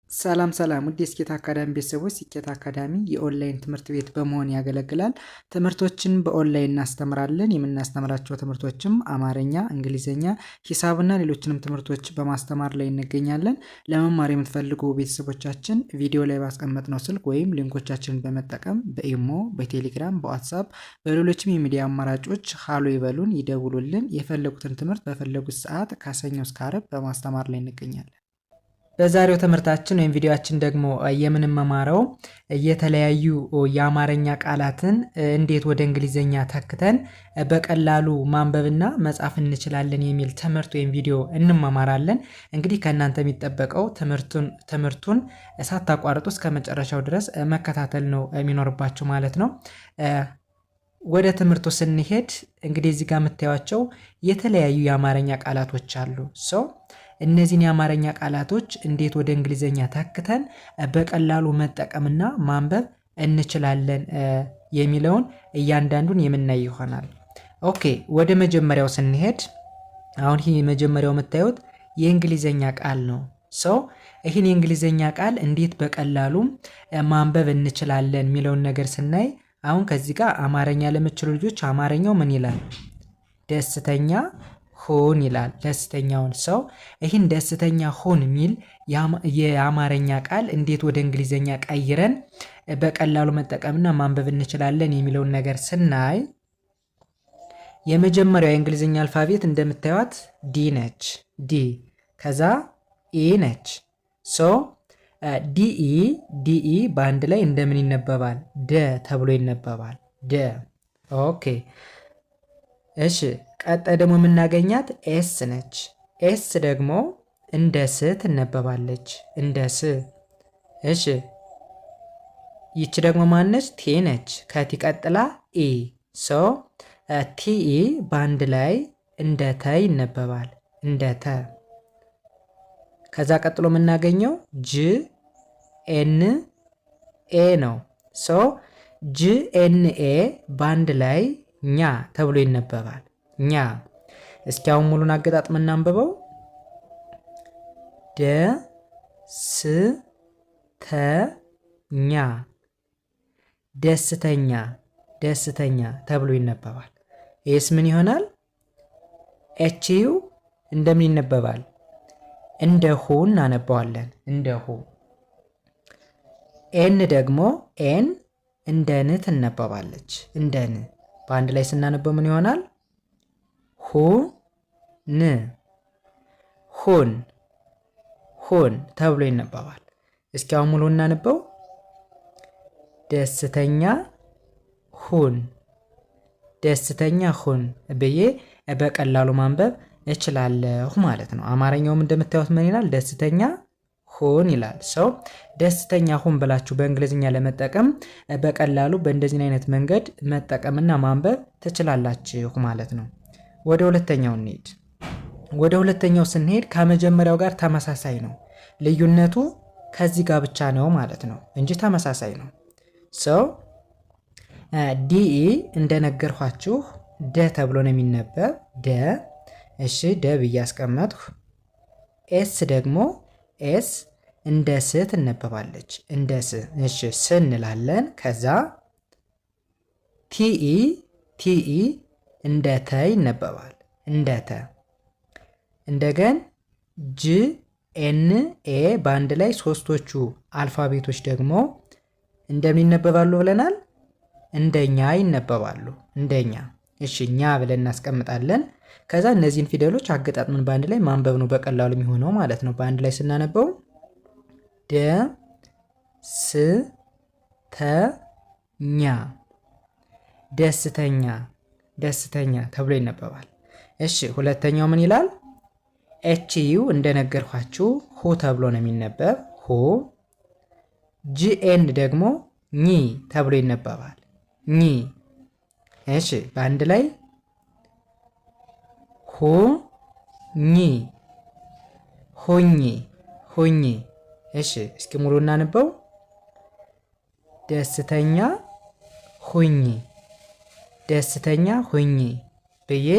ሰላም ውድ የስኬት አካዳሚ ቤተሰቦች፣ ስኬት አካዳሚ የኦንላይን ትምህርት ቤት በመሆን ያገለግላል። ትምህርቶችን በኦንላይን እናስተምራለን። የምናስተምራቸው ትምህርቶችም አማርኛ፣ እንግሊዝኛ፣ ሂሳብና ሌሎችንም ትምህርቶች በማስተማር ላይ እንገኛለን። ለመማር የምትፈልጉ ቤተሰቦቻችን ቪዲዮ ላይ ባስቀመጥነው ስልክ ወይም ሊንኮቻችንን በመጠቀም በኢሞ፣ በቴሌግራም፣ በዋትሳፕ በሌሎችም የሚዲያ አማራጮች ሃሎ ይበሉን፣ ይደውሉልን። የፈለጉትን ትምህርት በፈለጉት ሰዓት ከሰኞ እስከ ዓርብ በማስተማር ላይ እንገኛለን። በዛሬው ትምህርታችን ወይም ቪዲዮአችን ደግሞ የምንማማረው የተለያዩ የአማርኛ ቃላትን እንዴት ወደ እንግሊዘኛ ተክተን በቀላሉ ማንበብና መጻፍ እንችላለን የሚል ትምህርት ወይም ቪዲዮ እንማማራለን። እንግዲህ ከእናንተ የሚጠበቀው ትምህርቱን ሳታቋርጡ እስከ መጨረሻው ድረስ መከታተል ነው የሚኖርባችሁ ማለት ነው። ወደ ትምህርቱ ስንሄድ እንግዲህ እዚህ ጋር የምታዩቸው የተለያዩ የአማርኛ ቃላቶች አሉ። እነዚህን የአማርኛ ቃላቶች እንዴት ወደ እንግሊዘኛ ተክተን በቀላሉ መጠቀምና ማንበብ እንችላለን የሚለውን እያንዳንዱን የምናይ ይሆናል። ኦኬ፣ ወደ መጀመሪያው ስንሄድ አሁን ይህ መጀመሪያው የምታዩት የእንግሊዘኛ ቃል ነው። ይህን የእንግሊዘኛ ቃል እንዴት በቀላሉ ማንበብ እንችላለን የሚለውን ነገር ስናይ አሁን ከዚህ ጋር አማርኛ ለምትችሉ ልጆች አማርኛው ምን ይላል? ደስተኛ ሁን ይላል። ደስተኛውን ሰው ይህን ደስተኛ ሁን የሚል የአማርኛ ቃል እንዴት ወደ እንግሊዘኛ ቀይረን በቀላሉ መጠቀምና ማንበብ እንችላለን የሚለውን ነገር ስናይ የመጀመሪያው የእንግሊዘኛ አልፋቤት እንደምታዩት ዲ ነች። ዲ ከዛ ኢ ነች። ዲኢ በአንድ ላይ እንደምን ይነበባል? ደ ተብሎ ይነበባል። ደ። ኦኬ፣ እሺ። ቀጣይ ደግሞ የምናገኛት ኤስ ነች። ኤስ ደግሞ እንደ ስ ትነበባለች። እንደ ስ። እሺ፣ ይቺ ደግሞ ማነች? ቲ ነች። ከቲ ቀጥላ ኢ። ቲኢ በአንድ ላይ እንደ ተ ይነበባል። እንደ ተ። ከዛ ቀጥሎ የምናገኘው ጅ ኤን ኤ ነው። ጅ ኤን ኤ በአንድ ላይ ኛ ተብሎ ይነበባል። ኛ። እስኪ አሁን ሙሉን አገጣጥመን እናንብበው። ደ ስ ተ ኛ፣ ደስተኛ፣ ደስተኛ ተብሎ ይነበባል። ይህስ ምን ይሆናል? ኤችዩ እንደምን ይነበባል? እንደ ሁ እናነባዋለን። እንደ ሁ። ኤን ደግሞ ኤን እንደ ን ትነበባለች። እንደ ን። በአንድ ላይ ስናነበው ምን ይሆናል? ሁን፣ ሁን፣ ሁን ተብሎ ይነበባል። እስኪ አሁን ሙሉ እናነበው። ደስተኛ ሁን፣ ደስተኛ ሁን ብዬ በቀላሉ ማንበብ እችላለሁ ማለት ነው። አማርኛውም እንደምታዩት ምን ይላል? ደስተኛ ሁን ይላል። ደስተኛ ሁን ብላችሁ በእንግሊዝኛ ለመጠቀም በቀላሉ በእንደዚህ አይነት መንገድ መጠቀምና ማንበብ ትችላላችሁ ማለት ነው። ወደ ሁለተኛው እንሂድ። ወደ ሁለተኛው ስንሄድ ከመጀመሪያው ጋር ተመሳሳይ ነው። ልዩነቱ ከዚህ ጋር ብቻ ነው ማለት ነው እንጂ ተመሳሳይ ነው። ዲኢ እንደነገርኳችሁ ደ ተብሎ ነው የሚነበብ። ደ። እሺ፣ ደ ብዬ አስቀመጥኩ። ኤስ ደግሞ ኤስ እንደ ስ ትነበባለች። እንደ ስ። እሺ፣ ስ እንላለን። ከዛ ቲኢ እንደ ተ ይነበባል። እንደ ተ። እንደገን ጅ ኤን ኤ በአንድ ላይ ሶስቶቹ አልፋቤቶች ደግሞ እንደምን ይነበባሉ ብለናል? እንደኛ ይነበባሉ። እንደኛ። እሺ፣ ኛ ብለን እናስቀምጣለን። ከዛ እነዚህን ፊደሎች አገጣጥመን በአንድ ላይ ማንበብ ነው በቀላሉ የሚሆነው ማለት ነው። በአንድ ላይ ስናነበው ደ ስ ተ ኛ፣ ደስተኛ፣ ደስተኛ ተብሎ ይነበባል። እሺ፣ ሁለተኛው ምን ይላል? ኤችዩ እንደነገርኳችሁ ሁ ተብሎ ነው የሚነበብ። ሁ። ጂኤን ደግሞ ኝ ተብሎ ይነበባል። ኝ። እሺ፣ በአንድ ላይ ሁ ኝ፣ ሁኝ፣ ሁኝ። እሺ፣ እስኪ ሙሉ እናነበው። ደስተኛ ሁኝ፣ ደስተኛ ሁኝ ብዬ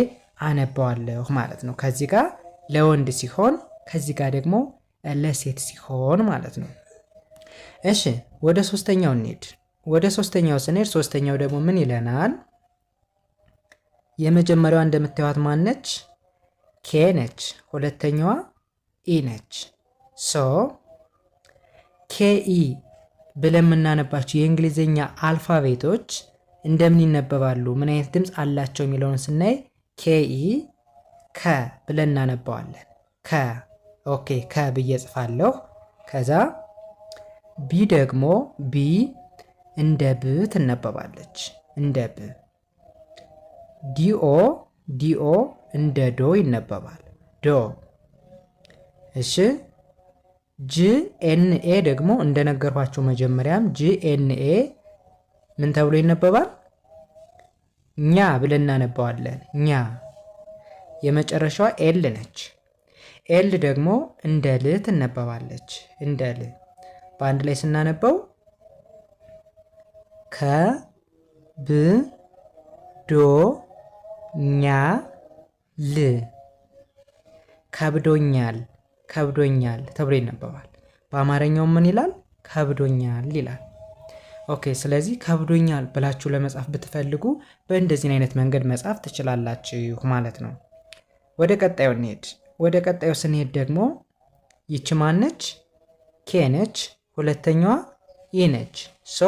አነባዋለሁ ማለት ነው። ከዚህ ጋር ለወንድ ሲሆን ከዚህ ጋር ደግሞ ለሴት ሲሆን ማለት ነው። እሺ ወደ ሶስተኛው እንሂድ። ወደ ሶስተኛው ስንሄድ ሶስተኛው ደግሞ ምን ይለናል? የመጀመሪያዋ እንደምታዩት ማነች? ኬ ነች። ሁለተኛዋ ኢ ነች። ሶ ኬኢ ብለን የምናነባቸው የእንግሊዝኛ አልፋቤቶች እንደምን ይነበባሉ፣ ምን አይነት ድምፅ አላቸው የሚለውን ስናይ ኬኢ ከ ብለን እናነባዋለን። ከ ኦኬ፣ ከ ብዬ ጽፋለሁ። ከዛ ቢ ደግሞ ቢ እንደ ብ ትነበባለች፣ እንደ ብ። ዲኦ እንደ ዶ ይነበባል፣ ዶ። እሺ ጂኤንኤ ደግሞ እንደነገርኳቸው መጀመሪያም ጂኤንኤ ምን ተብሎ ይነበባል? ኛ ብለን እናነባዋለን፣ ኛ። የመጨረሻዋ ኤል ነች። ኤል ደግሞ እንደ ል ትነበባለች፣ እንደ ል። በአንድ ላይ ስናነበው ከ ብ ዶ ኛ ል፣ ከብዶኛል፣ ከብዶኛል ተብሎ ይነበባል። በአማርኛው ምን ይላል? ከብዶኛል ይላል። ኦኬ፣ ስለዚህ ከብዶኛል ብላችሁ ለመጻፍ ብትፈልጉ በእንደዚህ አይነት መንገድ መጻፍ ትችላላችሁ ማለት ነው። ወደ ቀጣዩ እንሄድ። ወደ ቀጣዩ ስንሄድ ደግሞ ይቺ ማነች? ኬ ነች። ሁለተኛዋ ኢ ነች። ሶ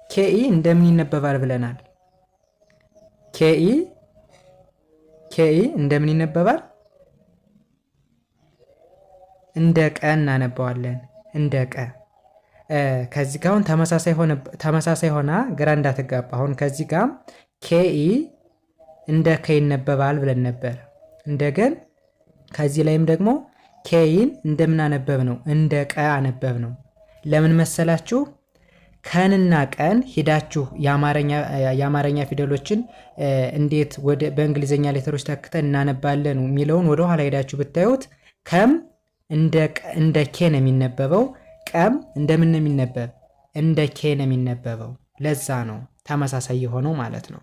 ኬኢ እንደምን ይነበባል ብለናል? ኬኢ እንደምን ይነበባል? እንደ ቀ እናነባዋለን፣ እንደ ቀ። ከዚህ ጋር አሁን ተመሳሳይ ሆና ግራ እንዳትጋባ። አሁን ከዚህ ጋር ኬኢ እንደ ከ ይነበባል ብለን ነበር። እንደገን ከዚህ ላይም ደግሞ ኬኢን እንደምናነበብ ነው፣ እንደ ቀ አነበብ ነው። ለምን መሰላችሁ? ከንና ቀን ሂዳችሁ የአማርኛ ፊደሎችን እንዴት በእንግሊዝኛ ሌተሮች ተክተን እናነባለን የሚለውን ወደ ኋላ ሄዳችሁ ብታዩት ከም እንደ ኬ ነው የሚነበበው፣ ቀም እንደምን ነው የሚነበብ? እንደ ኬ ነው የሚነበበው። ለዛ ነው ተመሳሳይ የሆነው ማለት ነው።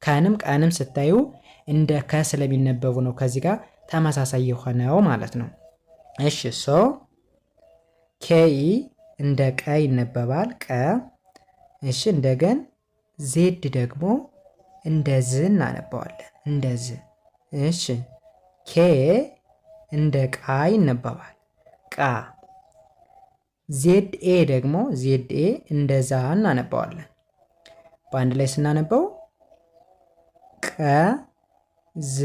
ከንም ቀንም ስታዩ እንደ ከ ስለሚነበቡ ነው ከዚህ ጋር ተመሳሳይ የሆነው ማለት ነው። እሺ ሶ ኬኢ እንደ ቀ ይነበባል፣ ቀ። እሺ እንደገን ዜድ ደግሞ እንደ ዝ እናነባዋለን፣ እንደ ዝ። እሺ ኬ እንደ ቃ ይነበባል፣ ቃ። ዜድ ኤ ደግሞ እንደ ዛ እናነባዋለን። በአንድ ላይ ስናነበው ቀ ዝ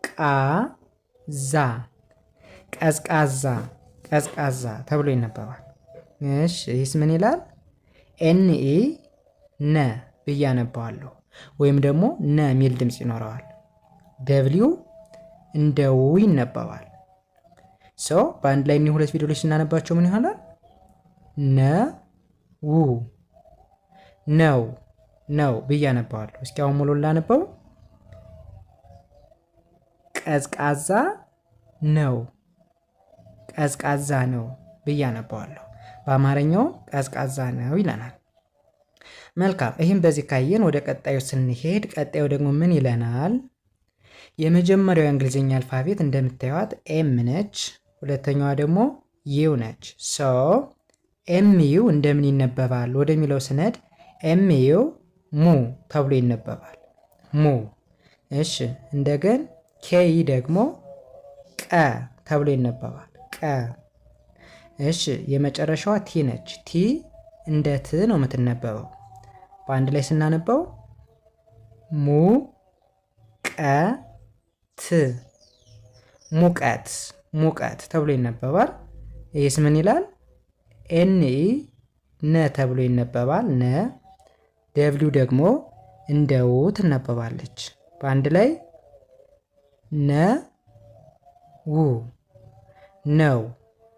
ቃ ዛ፣ ቀዝቃዛ፣ ቀዝቃዛ ተብሎ ይነበባል። እሺ ይህስ ምን ይላል? ኤንኢ ነ ብዬ አነባዋለሁ፣ ወይም ደግሞ ነ የሚል ድምፅ ይኖረዋል። ደብሊው እንደ ው ይነበባል። ሶ በአንድ ላይ እኒህ ሁለት ፊደሎች ስናነባቸው ምን ይሆናል? ነ ው፣ ነው፣ ነው ብዬ አነባዋለሁ። እስኪ አሁን ሙሉ ላነበው። ቀዝቃዛ ነው፣ ቀዝቃዛ ነው ብዬ አነባዋለሁ። በአማርኛው ቀዝቃዛ ነው ይለናል። መልካም፣ ይህም በዚህ ካየን ወደ ቀጣዩ ስንሄድ ቀጣዩ ደግሞ ምን ይለናል? የመጀመሪያው የእንግሊዝኛ አልፋቤት እንደምታዩት ኤም ነች። ሁለተኛዋ ደግሞ ዩ ነች። ሶ ኤም ዩ እንደምን ይነበባል ወደሚለው ስነድ ኤም ዩ ሙ ተብሎ ይነበባል፣ ሙ። እሺ እንደገን ኬይ ደግሞ ቀ ተብሎ ይነበባል፣ ቀ። እሺ የመጨረሻዋ ቲ ነች። ቲ እንደ ት ነው የምትነበበው። በአንድ ላይ ስናነበው ሙ ቀ ት፣ ሙቀት፣ ሙቀት ተብሎ ይነበባል። ይህስ ምን ይላል? ኤንኢ ነ ተብሎ ይነበባል፣ ነ። ደብሊው ደግሞ እንደ ው ትነበባለች። በአንድ ላይ ነ ው፣ ነው፣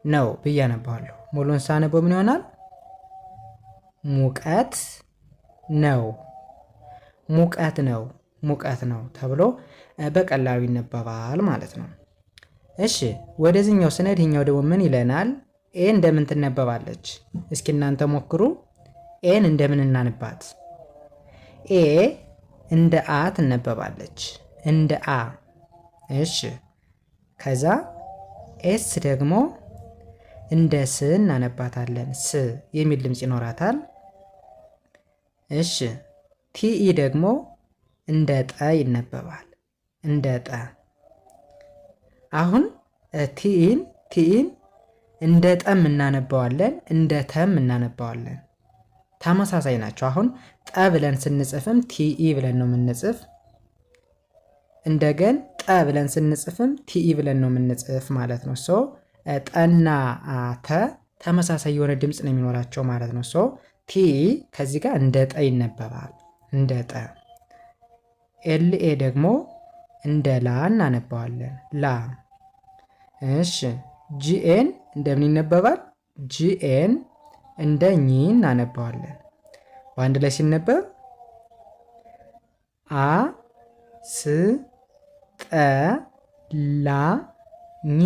ነው ብዬ አነባዋለሁ። ሙሉን ሳነበው ምን ይሆናል? ሙቀት ነው፣ ሙቀት ነው፣ ሙቀት ነው ተብሎ በቀላሉ ይነበባል ማለት ነው። እሺ ወደዚህኛው ስነድ ይሄኛው ደግሞ ምን ይለናል? ኤ እንደምን ትነበባለች? እስኪ እናንተ ሞክሩ። ኤን እንደምን እናንባት? ኤ እንደ አ ትነበባለች፣ እንደ አ። እሺ ከዛ ኤስ ደግሞ እንደ ስ እናነባታለን። ስ የሚል ድምፅ ይኖራታል። እሺ ቲኢ ደግሞ እንደ ጠ ይነበባል። እንደ ጠ። አሁን ቲኢን እንደ ጠም እናነባዋለን፣ እንደ ተም እናነባዋለን። ተመሳሳይ ናቸው። አሁን ጠ ብለን ስንጽፍም ቲኢ ብለን ነው የምንጽፍ። እንደገን ጠ ብለን ስንጽፍም ቲኢ ብለን ነው የምንጽፍ ማለት ነው። ሶ ጠና ተ ተመሳሳይ የሆነ ድምፅ ነው የሚኖራቸው ማለት ነው። ሶ ቲኢ ከዚህ ጋር እንደ ጠ ይነበባል። እንደ ጠ። ኤልኤ ደግሞ እንደ ላ እናነባዋለን። ላ። እሺ ጂኤን እንደምን ይነበባል? ጂኤን እንደ ኝ እናነባዋለን። በአንድ ላይ ሲነበብ አ ስ ጠ ላ ኝ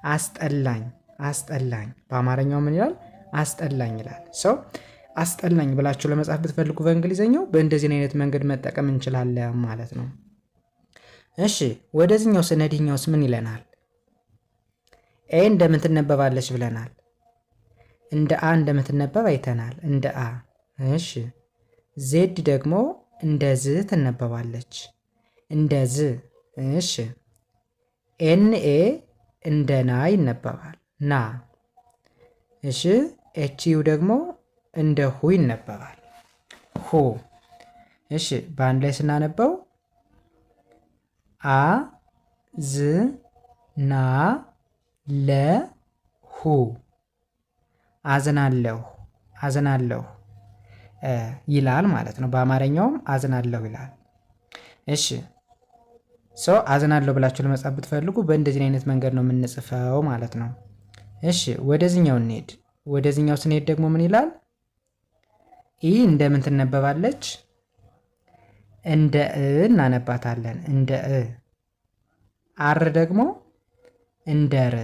አስጠላኝ። አስጠላኝ። በአማርኛው ምን ይላል? አስጠላኝ ይላል። ሰው አስጠላኝ ብላችሁ ለመጻፍ ብትፈልጉ በእንግሊዘኛው በእንደዚህ አይነት መንገድ መጠቀም እንችላለን ማለት ነው። እሺ ወደዚህኛው ስነድኛውስ ምን ይለናል? ኤ እንደምን ትነበባለች ብለናል። እንደ አ እንደምትነበብ አይተናል። እንደ አ። እሺ ዜድ ደግሞ እንደ ዝ ትነበባለች። እንደ ዝ። እሺ ኤንኤ እንደ ና ይነበባል። ና። እሺ ኤችዩ ደግሞ እንደ ሁ ይነበባል። ሁ። እሺ በአንድ ላይ ስናነበው አ ዝ ና ለ ሁ አዝናለሁ። አዝናለሁ ይላል ማለት ነው። በአማርኛውም አዝናለሁ ይላል። እሺ ሰው አዝናለሁ ብላችሁ ለመጻፍ ብትፈልጉ በእንደዚህ አይነት መንገድ ነው የምንጽፈው ማለት ነው። እሺ ወደዚህኛው እንሄድ። ወደዚህኛው ስንሄድ ደግሞ ምን ይላል? ኢ እንደምን ትነበባለች? እንደ እ እናነባታለን። እንደ እ። አር ደግሞ እንደ ር።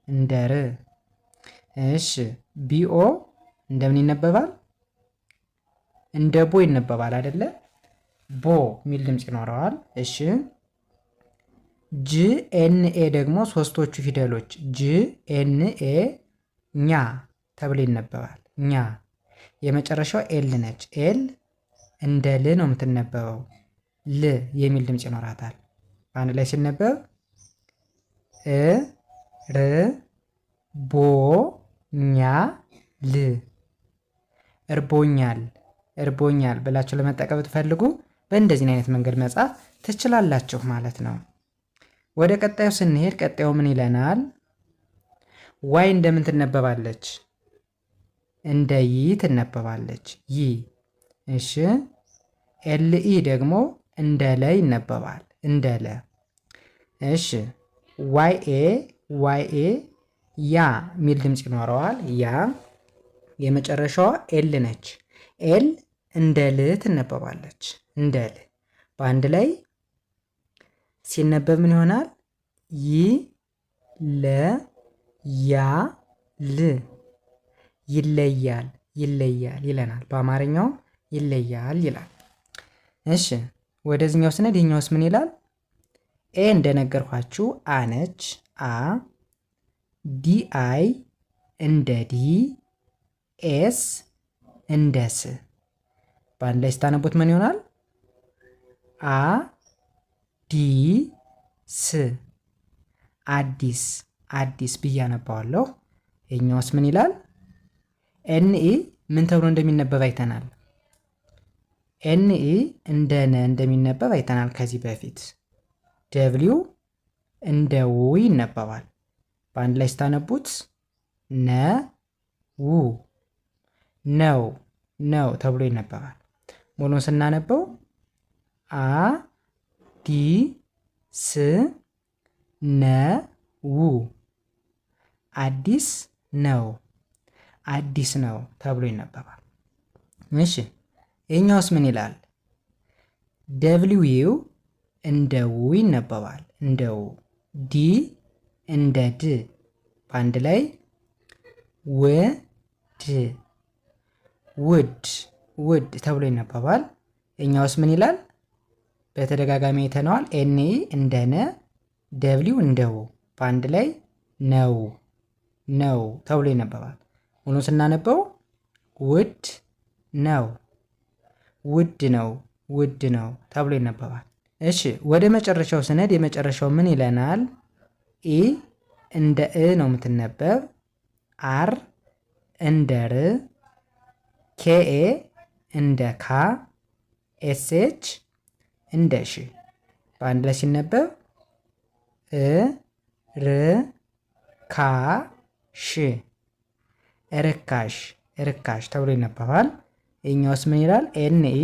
እንደ ር። እሺ ቢኦ እንደምን ይነበባል? እንደ ቦ ይነበባል አይደለ? ቦ የሚል ድምፅ ይኖረዋል። እሺ ጂ ኤንኤ ደግሞ ሶስቶቹ ፊደሎች ጂ ኤንኤ ኛ ተብሎ ይነበባል። ኛ። የመጨረሻው ኤል ነች። ኤል እንደ ል ነው የምትነበበው። ል የሚል ድምፅ ይኖራታል። በአንድ ላይ ሲነበብ እ ር ቦ ኛ ል እርቦኛል። እርቦኛል ብላችሁ ለመጠቀም ብትፈልጉ በእንደዚህ አይነት መንገድ መጻፍ ትችላላችሁ ማለት ነው። ወደ ቀጣዩ ስንሄድ ቀጣዩ ምን ይለናል? ዋይ እንደምን ትነበባለች? እንደ ይ ትነበባለች። ይ። እሺ ኤልኢ ደግሞ እንደ ለ ይነበባል። እንደ ለ። እሺ ዋይኤ ያ ሚል ድምፅ ይኖረዋል። ያ። የመጨረሻዋ ኤል ነች። ኤል እንደ ል ትነበባለች። እንደ ል። በአንድ ላይ ሲነበብ ምን ይሆናል? ይ ለ ያ ል ይለያል። ይለያል ይለናል። በአማርኛው ይለያል ይላል። እሺ ወደዚህኛው ስነድ ይህኛውስ ምን ይላል? ኤ እንደነገርኳችሁ አ ነች። አ። ዲ አይ እንደ ዲ። ኤስ እንደ ስ። በአንድ ላይ ስታነቡት ምን ይሆናል? አ ዲ ስ አዲስ። አዲስ ብዬ አነባዋለሁ። ይህኛውስ ምን ይላል? ኤንኢ ምን ተብሎ እንደሚነበብ አይተናል። ኤንኢ እንደ ነ እንደሚነበብ አይተናል ከዚህ በፊት። ደብሊው እንደ ው ይነበባል። በአንድ ላይ ስታነቡት ነ ው ነው ነው ተብሎ ይነበባል። ሙሉን ስናነበው አ ዲ ስ ነ ው አዲስ ነው። አዲስ ነው ተብሎ ይነበባል። እሺ ይህኛውስ ምን ይላል? ደብሊው እንደ ው ይነበባል። እንደ ው። ዲ እንደ ድ። በአንድ ላይ ውድ ውድ ውድ ተብሎ ይነበባል። እኛውስ ምን ይላል? በተደጋጋሚ አይተነዋል። ኤንኢ እንደ ነ፣ ደብሊው እንደ ው በአንድ ላይ ነው ነው ተብሎ ይነበባል። ሙሉን ስናነበው ውድ ነው ውድ ነው ውድ ነው ተብሎ ይነበባል። እሺ ወደ መጨረሻው ስነድ የመጨረሻው ምን ይለናል? ኢ እንደ እ ነው የምትነበብ። አር እንደ ር፣ ኬኤ እንደ ካ፣ ኤስኤች እንደ ሽ በአንድ ላይ ሲነበብ እ ር ካ ሽ ርካሽ ርካሽ ተብሎ ይነበባል። ይህኛውስ ምን ይላል? ኤንኢ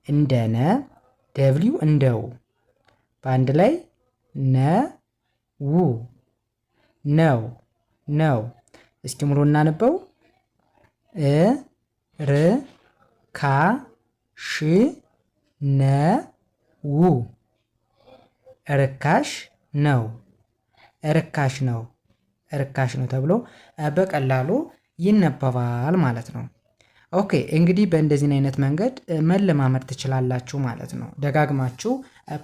እንደ ነ፣ ደብሊው እንደ ው በአንድ ላይ ነው ነው ነው። እስኪ ሙሉ እናነበው። እ ር ካ ሽ ነው ርካሽ ነው ርካሽ ነው ርካሽ ነው ተብሎ በቀላሉ ይነበባል ማለት ነው። ኦኬ እንግዲህ በእንደዚህ አይነት መንገድ መለማመድ ትችላላችሁ ማለት ነው። ደጋግማችሁ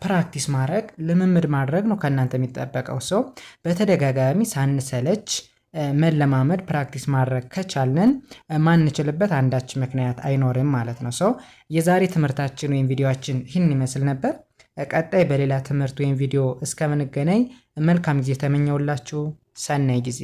ፕራክቲስ ማድረግ ልምምድ ማድረግ ነው ከእናንተ የሚጠበቀው። ሰው በተደጋጋሚ ሳንሰለች መለማመድ ፕራክቲስ ማድረግ ከቻልን ማንችልበት አንዳች ምክንያት አይኖርም ማለት ነው። ሰው የዛሬ ትምህርታችን ወይም ቪዲዮአችን ይህን ይመስል ነበር። ቀጣይ በሌላ ትምህርት ወይም ቪዲዮ እስከምንገናኝ መልካም ጊዜ ተመኘውላችሁ። ሰናይ ጊዜ